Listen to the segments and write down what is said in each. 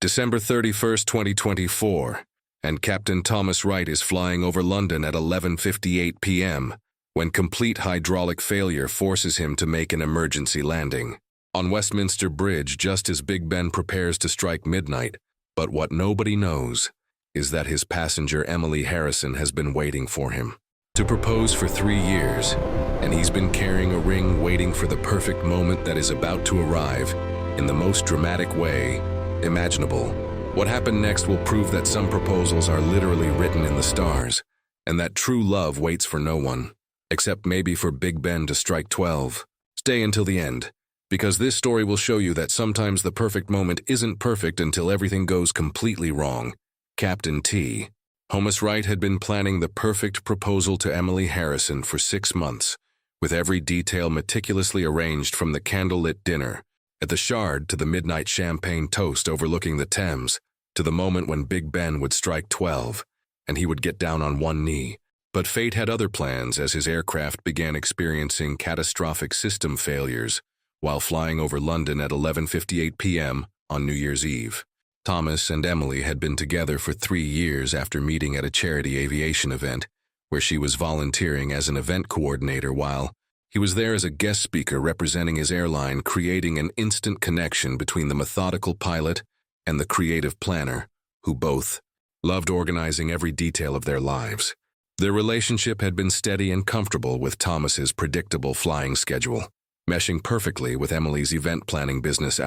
December 31st, 2024, and Captain Thomas Wright is flying over London at 11:58 p.m. when complete hydraulic failure forces him to make an emergency landing on Westminster Bridge just as Big Ben prepares to strike midnight. But what nobody knows is that his passenger Emily Harrison has been waiting for him to propose for 3 years, and he's been carrying a ring waiting for the perfect moment that is about to arrive in the most dramatic way imaginable. What happened next will prove that some proposals are literally written in the stars, and that true love waits for no one, except maybe for Big Ben to strike 12. Stay until the end, because this story will show you that sometimes the perfect moment isn't perfect until everything goes completely wrong. Captain T. Thomas Wright had been planning the perfect proposal to Emily Harrison for 6 months, with every detail meticulously arranged from the candlelit dinner at the Shard to the midnight champagne toast overlooking the Thames, to the moment when Big Ben would strike 12, and he would get down on one knee. But fate had other plans as his aircraft began experiencing catastrophic system failures while flying over London at 11:58 p.m. on New Year's Eve. Thomas and Emily had been together for 3 years after meeting at a charity aviation event, where she was volunteering as an event coordinator while he was there as a guest speaker representing his airline, creating an instant connection between the methodical pilot and the creative planner, who both loved organizing every detail of their lives. Their relationship had been steady and comfortable, with Thomas's predictable flying schedule meshing perfectly with Emily's event planning business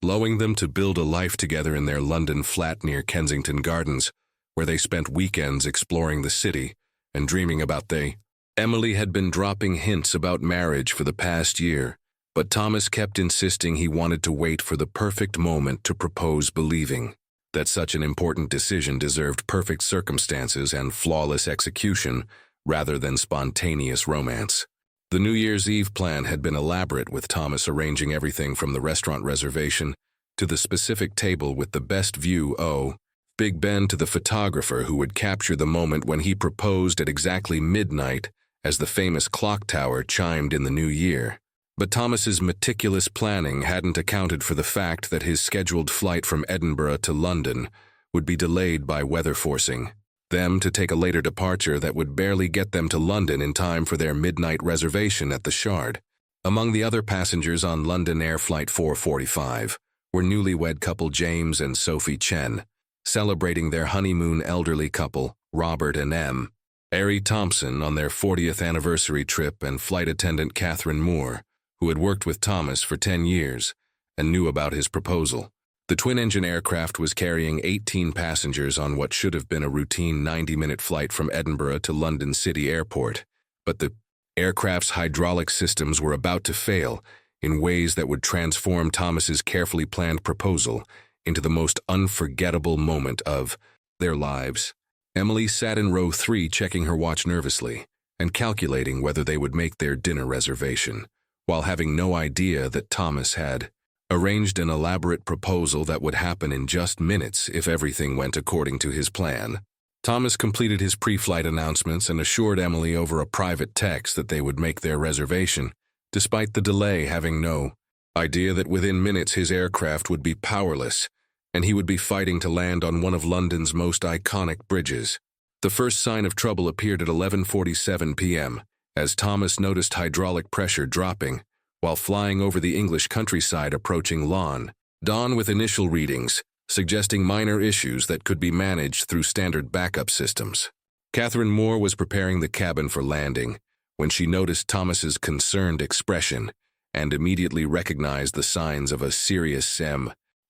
allowing them to build a life together in their London flat near Kensington Gardens, where they spent weekends exploring the city and dreaming about Emily had been dropping hints about marriage for the past year, but Thomas kept insisting he wanted to wait for the perfect moment to propose, believing that such an important decision deserved perfect circumstances and flawless execution rather than spontaneous romance. The New Year's Eve plan had been elaborate, with Thomas arranging everything from the restaurant reservation to the specific table with the best view, Big Ben to the photographer who would capture the moment when he proposed at exactly midnight as the famous clock tower chimed in the new year. But Thomas's meticulous planning hadn't accounted for the fact that his scheduled flight from Edinburgh to London would be delayed by weather, forcing them to take a later departure that would barely get them to London in time for their midnight reservation at the Shard. Among the other passengers on London Air Flight 445 were newlywed couple James and Sophie Chen, celebrating their honeymoon elderly couple, Robert and M. Ari Thompson, on their 40th anniversary trip, and flight attendant Catherine Moore, who had worked with Thomas for 10 years and knew about his proposal. The twin-engine aircraft was carrying 18 passengers on what should have been a routine 90-minute flight from Edinburgh to London City Airport, but the aircraft's hydraulic systems were about to fail in ways that would transform Thomas's carefully planned proposal into the most unforgettable moment of their lives. Emily sat in row 3, checking her watch nervously and calculating whether they would make their dinner reservation, while having no idea that Thomas had arranged an elaborate proposal that would happen in just minutes if everything went according to his plan. Thomas completed his pre-flight announcements and assured Emily over a private text that they would make their reservation, despite the delay, having no idea that within minutes his aircraft would be powerless and he would be fighting to land on one of London's most iconic bridges. The first sign of trouble appeared at 11:47 p.m. as Thomas noticed hydraulic pressure dropping while flying over the English countryside approaching dawn, with initial readings suggesting minor issues that could be managed through standard backup systems. Catherine Moore was preparing the cabin for landing when she noticed Thomas's concerned expression and immediately recognized the signs of a serious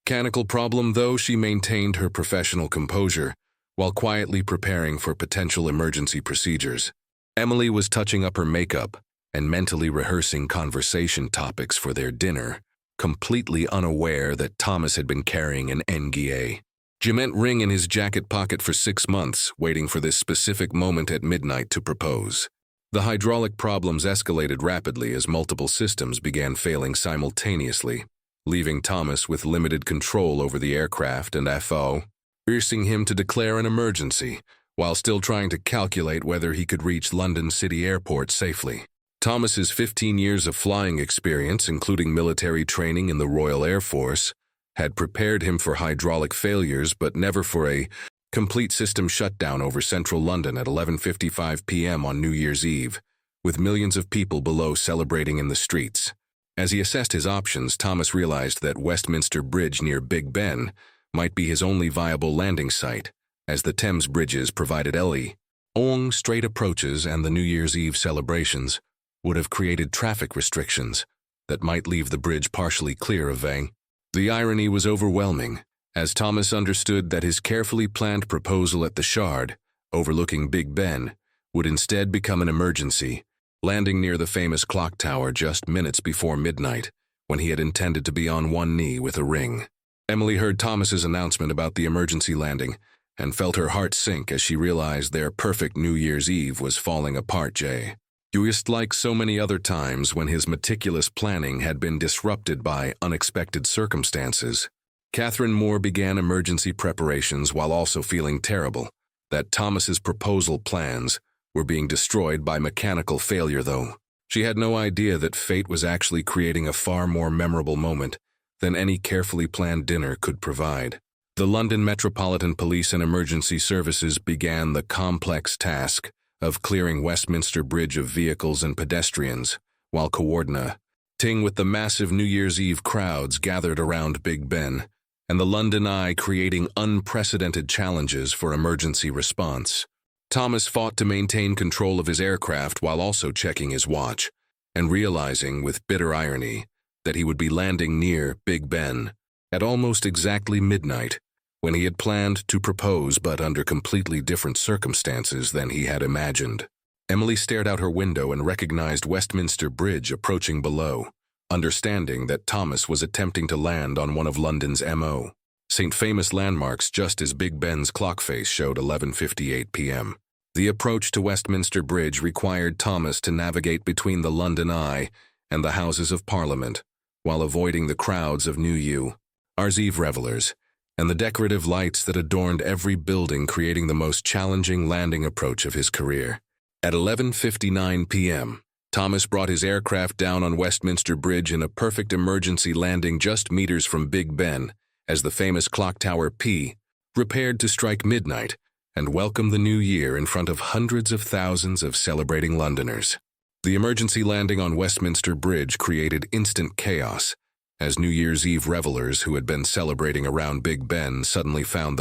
mechanical problem, though she maintained her professional composure while quietly preparing for potential emergency procedures. Emily was touching up her makeup and mentally rehearsing conversation topics for their dinner, completely unaware that Thomas had been carrying an engagement ring in his jacket pocket for 6 months, waiting for this specific moment at midnight to propose. The hydraulic problems escalated rapidly as multiple systems began failing simultaneously, leaving Thomas with limited control over the aircraft and forcing him to declare an emergency while still trying to calculate whether he could reach London City Airport safely. Thomas's 15 years of flying experience, including military training in the Royal Air Force, had prepared him for hydraulic failures but never for a complete system shutdown over central London at 11:55 p.m. on New Year's Eve, with millions of people below celebrating in the streets. As he assessed his options, Thomas realized that Westminster Bridge near Big Ben might be his only viable landing site, as the Thames bridges provided long straight approaches, and the New Year's Eve celebrations would have created traffic restrictions that might leave the bridge partially clear of Vang. The irony was overwhelming, as Thomas understood that his carefully planned proposal at the Shard, overlooking Big Ben, would instead become an emergency, landing near the famous clock tower just minutes before midnight, when he had intended to be on one knee with a ring. Emily heard Thomas's announcement about the emergency landing and felt her heart sink as she realized their perfect New Year's Eve was falling apart. Just like so many other times when his meticulous planning had been disrupted by unexpected circumstances, Catherine Moore began emergency preparations while also feeling terrible that Thomas's proposal plans were being destroyed by mechanical failure, though. She had no idea that fate was actually creating a far more memorable moment than any carefully planned dinner could provide. The London Metropolitan Police and Emergency Services began the complex task of clearing Westminster Bridge of vehicles and pedestrians, while coordinating with the massive New Year's Eve crowds gathered around Big Ben, and the London Eye creating unprecedented challenges for emergency response. Thomas fought to maintain control of his aircraft while also checking his watch, and realizing with bitter irony that he would be landing near Big Ben at almost exactly midnight, when he had planned to propose but under completely different circumstances than he had imagined. Emily stared out her window and recognized Westminster Bridge approaching below, understanding that Thomas was attempting to land on one of London's St. famous landmarks just as Big Ben's clock face showed 11:58 p.m. The approach to Westminster Bridge required Thomas to navigate between the London Eye and the Houses of Parliament, while avoiding the crowds of New Year's Eve revelers and the decorative lights that adorned every building, creating the most challenging landing approach of his career. At 11:59 p.m., Thomas brought his aircraft down on Westminster Bridge in a perfect emergency landing just meters from Big Ben, as the famous clock tower prepared to strike midnight and welcome the new year in front of hundreds of thousands of celebrating Londoners. The emergency landing on Westminster Bridge created instant chaos, as New Year's Eve revelers who had been celebrating around Big Ben suddenly found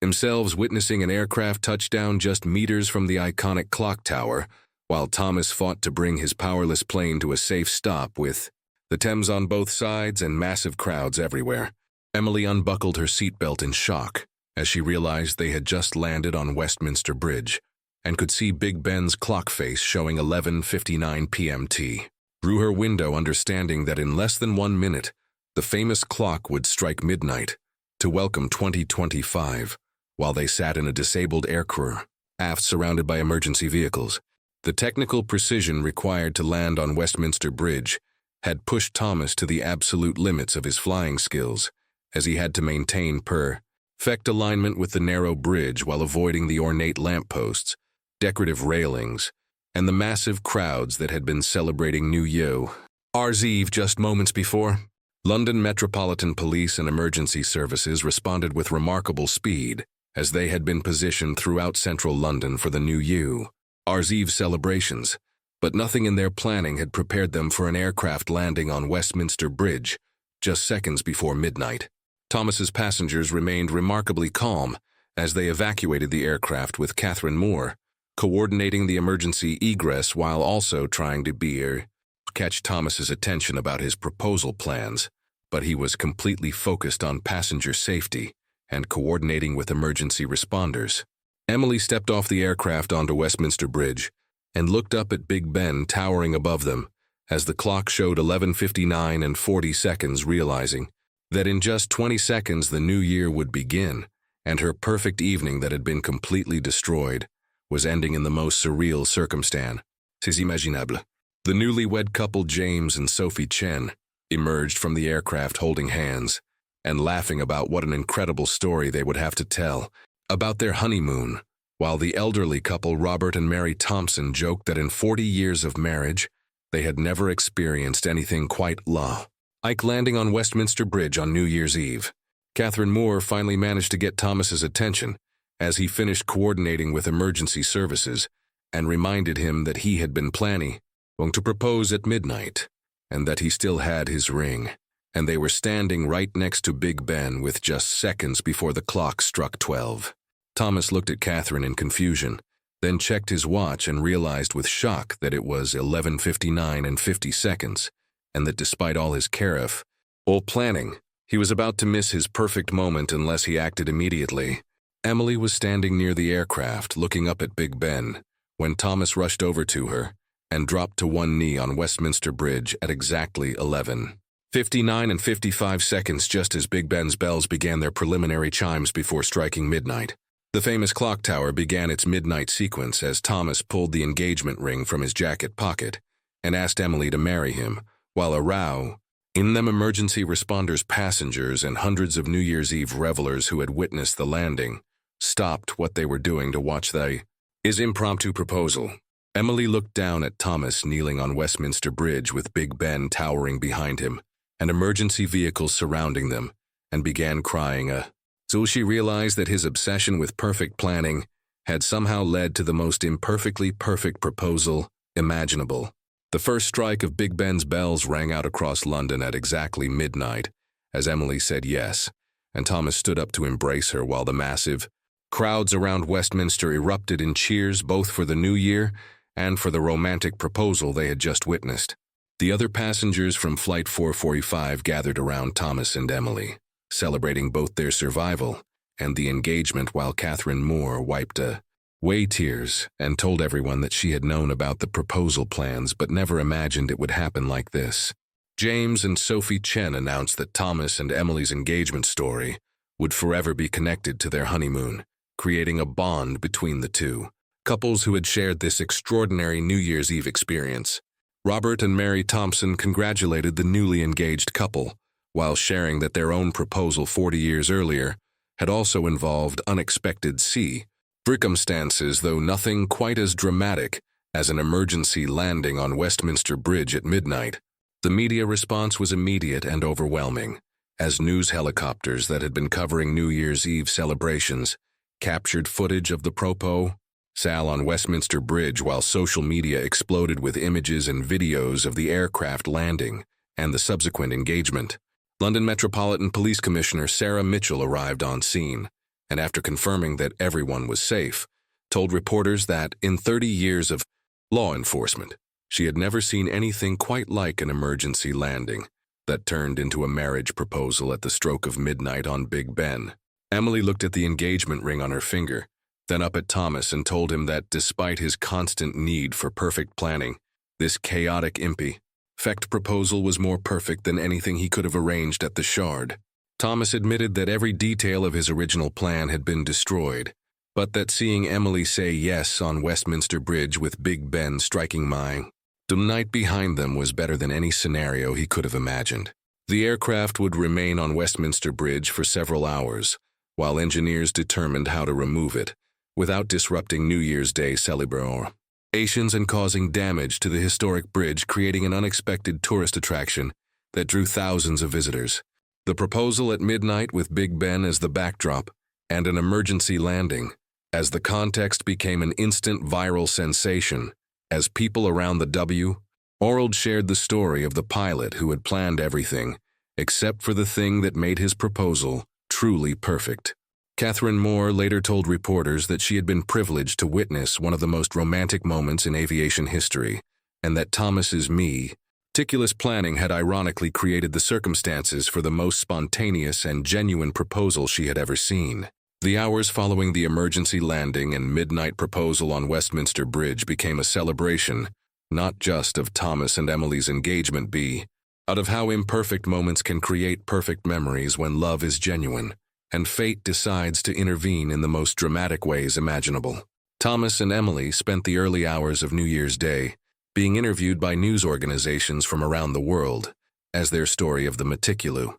themselves witnessing an aircraft touchdown just meters from the iconic clock tower, while Thomas fought to bring his powerless plane to a safe stop with the Thames on both sides and massive crowds everywhere. Emily unbuckled her seatbelt in shock as she realized they had just landed on Westminster Bridge and could see Big Ben's clock face showing 11:59 p.m. through her window, understanding that in less than 1 minute, the famous clock would strike midnight to welcome 2025, while they sat in a disabled aircraft aft surrounded by emergency vehicles. The technical precision required to land on Westminster Bridge had pushed Thomas to the absolute limits of his flying skills, as he had to maintain perfect alignment with the narrow bridge while avoiding the ornate lampposts, decorative railings, and the massive crowds that had been celebrating New Year's Eve just moments before. London Metropolitan Police and Emergency Services responded with remarkable speed, as they had been positioned throughout central London for the New Year's Eve celebrations, but nothing in their planning had prepared them for an aircraft landing on Westminster Bridge just seconds before midnight. Thomas's passengers remained remarkably calm as they evacuated the aircraft, with Catherine Moore coordinating the emergency egress while also trying to catch Thomas's attention about his proposal plans, but he was completely focused on passenger safety and coordinating with emergency responders. Emily stepped off the aircraft onto Westminster Bridge and looked up at Big Ben towering above them as the clock showed 11:59 and 40 seconds, realizing that in just 20 seconds the new year would begin, and her perfect evening that had been completely destroyed was ending in the most surreal circumstance. C'est imaginable. The newlywed couple James and Sophie Chen emerged from the aircraft holding hands and laughing about what an incredible story they would have to tell about their honeymoon, while the elderly couple Robert and Mary Thompson joked that in 40 years of marriage, they had never experienced anything quite like Ike landing on Westminster Bridge on New Year's Eve. Catherine Moore finally managed to get Thomas's attention as he finished coordinating with emergency services and reminded him that he had been planning to propose at midnight and that he still had his ring. And they were standing right next to Big Ben with just seconds before the clock struck 12. Thomas looked at Catherine in confusion, then checked his watch and realized with shock that it was 11:59 and 50 seconds, and that despite all his planning, he was about to miss his perfect moment unless he acted immediately. Emily was standing near the aircraft, looking up at Big Ben, when Thomas rushed over to her and dropped to one knee on Westminster Bridge at exactly 11:59 and 55 seconds, just as Big Ben's bells began their preliminary chimes before striking midnight. The famous clock tower began its midnight sequence as Thomas pulled the engagement ring from his jacket pocket and asked Emily to marry him, while a row in them emergency responders, passengers, and hundreds of New Year's Eve revelers who had witnessed the landing stopped what they were doing to watch his impromptu proposal. Emily looked down at Thomas kneeling on Westminster Bridge with Big Ben towering behind him and emergency vehicles surrounding them, and began crying. So she realized that his obsession with perfect planning had somehow led to the most imperfectly perfect proposal imaginable. The first strike of Big Ben's bells rang out across London at exactly midnight, as Emily said yes, and Thomas stood up to embrace her while the massive crowds around Westminster erupted in cheers both for the new year and for the romantic proposal they had just witnessed. The other passengers from Flight 445 gathered around Thomas and Emily, celebrating both their survival and the engagement, while Catherine Moore wiped away tears and told everyone that she had known about the proposal plans but never imagined it would happen like this. James and Sophie Chen announced that Thomas and Emily's engagement story would forever be connected to their honeymoon, creating a bond between the two couples who had shared this extraordinary New Year's Eve experience. Robert and Mary Thompson congratulated the newly engaged couple, while sharing that their own proposal 40 years earlier had also involved unexpected circumstances, though nothing quite as dramatic as an emergency landing on Westminster Bridge at midnight. The media response was immediate and overwhelming, as news helicopters that had been covering New Year's Eve celebrations captured footage of the proposal on Westminster Bridge, while social media exploded with images and videos of the aircraft landing and the subsequent engagement. London Metropolitan Police Commissioner Sarah Mitchell arrived on scene, and after confirming that everyone was safe, told reporters that in 30 years of law enforcement, she had never seen anything quite like an emergency landing that turned into a marriage proposal at the stroke of midnight on Big Ben. Emily looked at the engagement ring on her finger, then up at Thomas, and told him that despite his constant need for perfect planning, this chaotic imperfect proposal was more perfect than anything he could have arranged at the Shard. Thomas admitted that every detail of his original plan had been destroyed, but that seeing Emily say yes on Westminster Bridge with Big Ben striking the night behind them was better than any scenario he could have imagined. The aircraft would remain on Westminster Bridge for several hours, while engineers determined how to remove it without disrupting New Year's Day celebrations and causing damage to the historic bridge, creating an unexpected tourist attraction that drew thousands of visitors. The proposal at midnight with Big Ben as the backdrop and an emergency landing as the context became an instant viral sensation as people around the world shared the story of the pilot who had planned everything except for the thing that made his proposal truly perfect. Catherine Moore later told reporters that she had been privileged to witness one of the most romantic moments in aviation history, and that Thomas's meticulous planning had ironically created the circumstances for the most spontaneous and genuine proposal she had ever seen. The hours following the emergency landing and midnight proposal on Westminster Bridge became a celebration, not just of Thomas and Emily's engagement, but of how imperfect moments can create perfect memories when love is genuine, and fate decides to intervene in the most dramatic ways imaginable. Thomas and Emily spent the early hours of New Year's Day being interviewed by news organizations from around the world as their story of the meticulously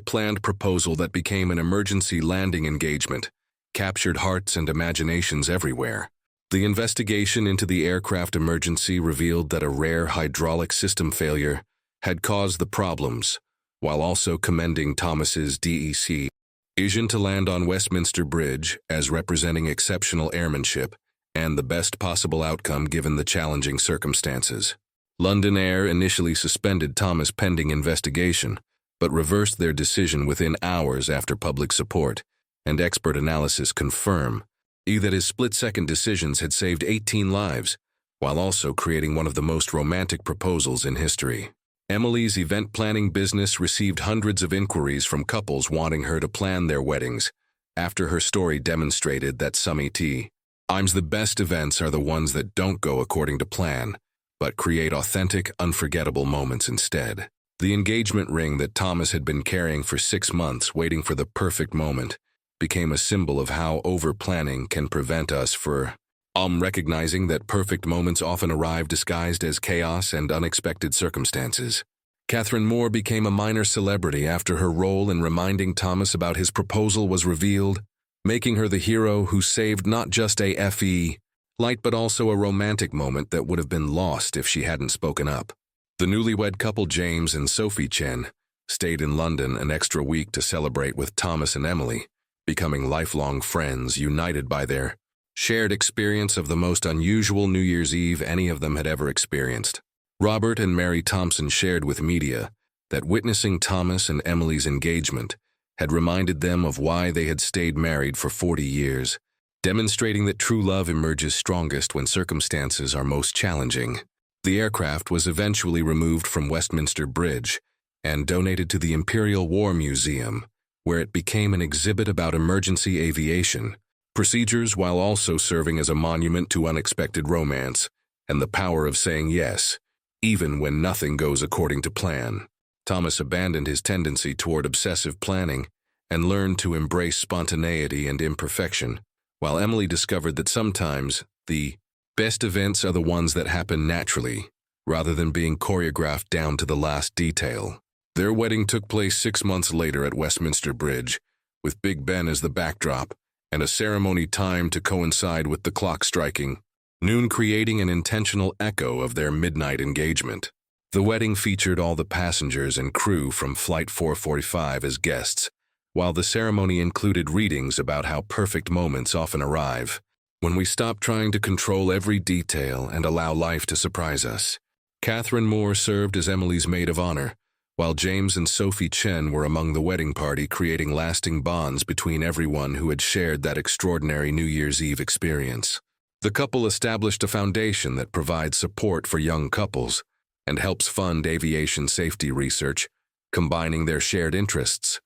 planned proposal that became an emergency landing engagement captured hearts and imaginations everywhere. The investigation into the aircraft emergency revealed that a rare hydraulic system failure had caused the problems, while also commending Thomas's decision to land on Westminster Bridge as representing exceptional airmanship and the best possible outcome given the challenging circumstances. London Air initially suspended Thomas pending investigation, but reversed their decision within hours after public support, and expert analysis confirm that his split-second decisions had saved 18 lives, while also creating one of the most romantic proposals in history. Emily's event planning business received hundreds of inquiries from couples wanting her to plan their weddings, after her story demonstrated that sometimes the best events are the ones that don't go according to plan, but create authentic, unforgettable moments instead. The engagement ring that Thomas had been carrying for 6 months, waiting for the perfect moment, became a symbol of how over-planning can prevent us from recognizing that perfect moments often arrive disguised as chaos and unexpected circumstances. Catherine Moore became a minor celebrity after her role in reminding Thomas about his proposal was revealed, making her the hero who saved not just a light but also a romantic moment that would have been lost if she hadn't spoken up. The newlywed couple James and Sophie Chen stayed in London an extra week to celebrate with Thomas and Emily, becoming lifelong friends united by their shared experience of the most unusual New Year's Eve any of them had ever experienced. Robert and Mary Thompson shared with media that witnessing Thomas and Emily's engagement had reminded them of why they had stayed married for 40 years, demonstrating that true love emerges strongest when circumstances are most challenging. The aircraft was eventually removed from Westminster Bridge and donated to the Imperial War Museum, where it became an exhibit about emergency aviation procedures while also serving as a monument to unexpected romance and the power of saying yes, even when nothing goes according to plan. Thomas abandoned his tendency toward obsessive planning and learned to embrace spontaneity and imperfection, while Emily discovered that sometimes the best events are the ones that happen naturally, rather than being choreographed down to the last detail. Their wedding took place 6 months later at Westminster Bridge, with Big Ben as the backdrop, and a ceremony timed to coincide with the clock striking noon, creating an intentional echo of their midnight engagement. The wedding featured all the passengers and crew from Flight 445 as guests, while the ceremony included readings about how perfect moments often arrive when we stop trying to control every detail and allow life to surprise us. Catherine Moore served as Emily's maid of honor, while James and Sophie Chen were among the wedding party, creating lasting bonds between everyone who had shared that extraordinary New Year's Eve experience. The couple established a foundation that provides support for young couples and helps fund aviation safety research, combining their shared interests,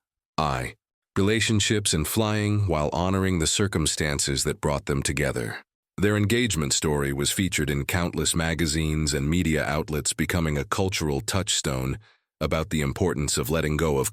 relationships and flying, while honoring the circumstances that brought them together. Their engagement story was featured in countless magazines and media outlets, becoming a cultural touchstone about the importance of letting go of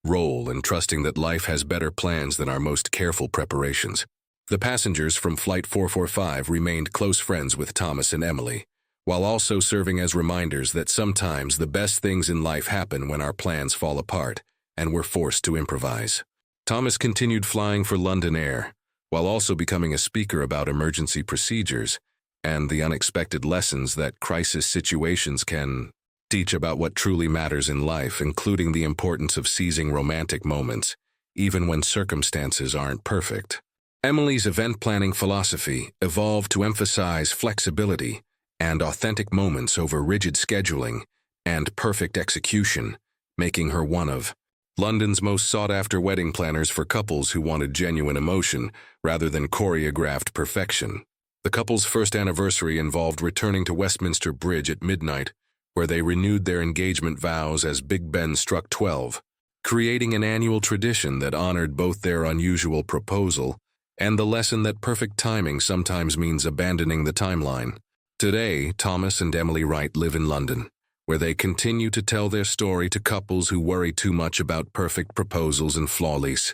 role and trusting that life has better plans than our most careful preparations. The passengers from Flight 445 remained close friends with Thomas and Emily, while also serving as reminders that sometimes the best things in life happen when our plans fall apart and we're forced to improvise. Thomas continued flying for London Air, while also becoming a speaker about emergency procedures and the unexpected lessons that crisis situations can teach about what truly matters in life, including the importance of seizing romantic moments, even when circumstances aren't perfect. Emily's event planning philosophy evolved to emphasize flexibility and authentic moments over rigid scheduling and perfect execution, making her one of London's most sought-after wedding planners for couples who wanted genuine emotion rather than choreographed perfection. The couple's first anniversary involved returning to Westminster Bridge at midnight, where they renewed their engagement vows as Big Ben struck 12, creating an annual tradition that honored both their unusual proposal and the lesson that perfect timing sometimes means abandoning the timeline. Today, Thomas and Emily Wright live in London, where they continue to tell their story to couples who worry too much about perfect proposals and flawless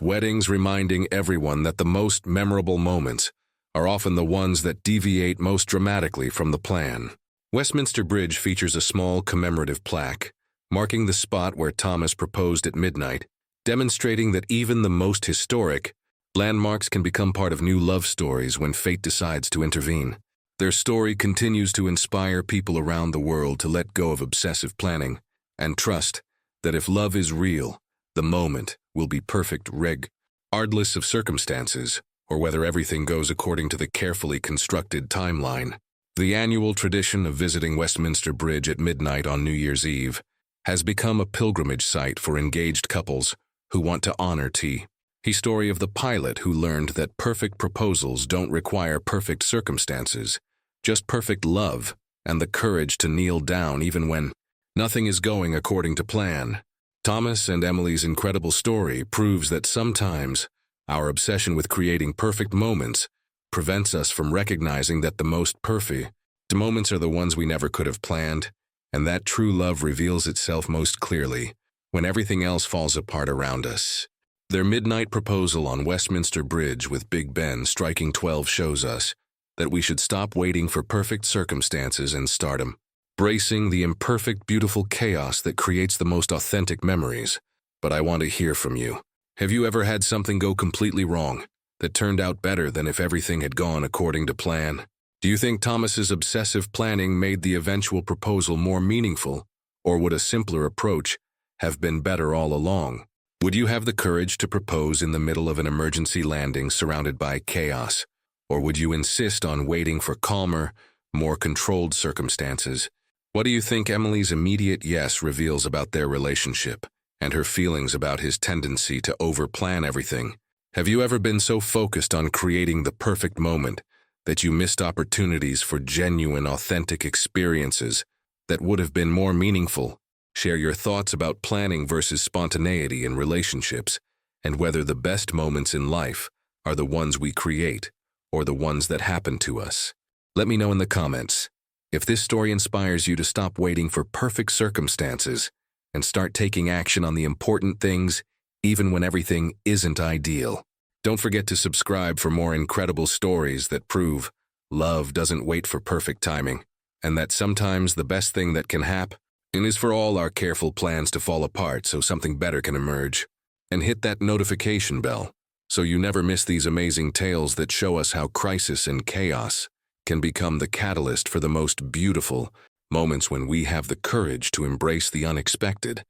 weddings, reminding everyone that the most memorable moments are often the ones that deviate most dramatically from the plan. Westminster Bridge features a small commemorative plaque, marking the spot where Thomas proposed at midnight, demonstrating that even the most historic landmarks can become part of new love stories when fate decides to intervene. Their story continues to inspire people around the world to let go of obsessive planning and trust that if love is real, the moment will be perfect regardless of circumstances, or whether everything goes according to the carefully constructed timeline. The annual tradition of visiting Westminster Bridge at midnight on New Year's Eve has become a pilgrimage site for engaged couples who want to honor the story of the pilot who learned that perfect proposals don't require perfect circumstances, just perfect love and the courage to kneel down even when nothing is going according to plan. Thomas and Emily's incredible story proves that sometimes our obsession with creating perfect moments prevents us from recognizing that the most perfect moments are the ones we never could have planned, and that true love reveals itself most clearly when everything else falls apart around us. Their midnight proposal on Westminster Bridge with Big Ben striking 12 shows us that we should stop waiting for perfect circumstances and start embracing the imperfect, beautiful chaos that creates the most authentic memories. But I want to hear from you. Have you ever had something go completely wrong that turned out better than if everything had gone according to plan? Do you think Thomas's obsessive planning made the eventual proposal more meaningful, or would a simpler approach have been better all along? Would you have the courage to propose in the middle of an emergency landing surrounded by chaos, or would you insist on waiting for calmer, more controlled circumstances? What do you think Emily's immediate yes reveals about their relationship and her feelings about his tendency to overplan everything? Have you ever been so focused on creating the perfect moment that you missed opportunities for genuine, authentic experiences that would have been more meaningful? Share your thoughts about planning versus spontaneity in relationships, and whether the best moments in life are the ones we create or the ones that happen to us. Let me know in the comments. If this story inspires you to stop waiting for perfect circumstances and start taking action on the important things, even when everything isn't ideal. Don't forget to subscribe for more incredible stories that prove love doesn't wait for perfect timing, and that sometimes the best thing that can happen is for all our careful plans to fall apart so something better can emerge. And hit that notification bell so you never miss these amazing tales that show us how crisis and chaos can become the catalyst for the most beautiful moments when we have the courage to embrace the unexpected